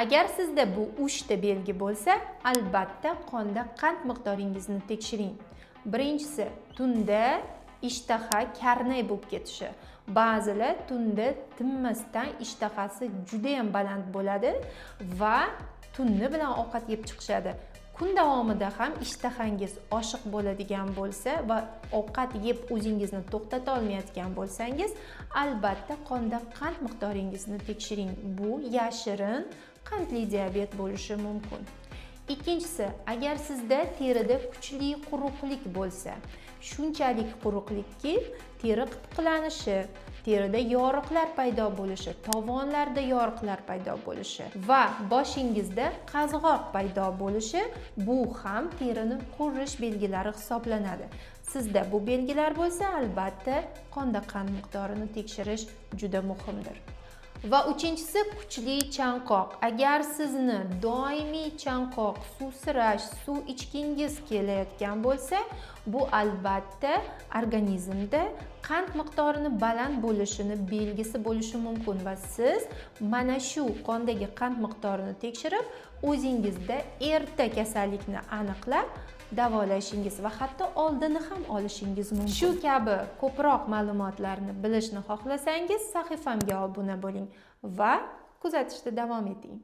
Agar sizda bu 3 ta belgi bo'lsa, albatta qonda qand miqdoringizni tekshiring. Birinchisi, tunda ishtaha karnay bo'lib ketishi. Ba'zilar tunda tinmasdan ishtahasi juda ham baland bo'ladi va tunni bilan ovqat yeb chiqishadi. Kun davomida ham ishtahangiz oshiq bo'ladigan bo'lsa va ovqat yeb o'zingizni to'xtata olmayotgan bo'lsangiz, albatta qonda qand miqdoringizni tekshiring. Bu yashirin qandli diabet bo'lishi mumkin. Ikkinchisi, agar sizda terida kuchli quruqlik bo'lsa, shunchalik quruqlikki, teri qitqilanishi, terida yoriqlar paydo bo'lishi, tovonlarda yoriqlar paydo bo'lishi va boshingizda qazg'oq paydo bo'lishi, bu ham terini qurish belgilari hisoblanadi. Sizda bu belgilar bo'lsa, albatta qonda qand miqdorini tekshirish juda muhimdir. Va uchinchisi, kuchli chanqoq. Agar sizni doimiy chanqoq, suvsirash, suv ichgingiz kelayotgan bo'lsa, bu albatta organizmda qand miqdorini baland bo'lishini belgisi bo'lishi mumkin va siz mana shu qondagi qand miqdorini tekshirib, o'zingizda erta kasallikni aniqlab davolashingiz va hatto oldini ham olishingiz mumkin. Shu kabi ko'proq ma'lumotlarni bilishni xohlasangiz, sahifamga obuna bo'ling va kuzatishda davom eting.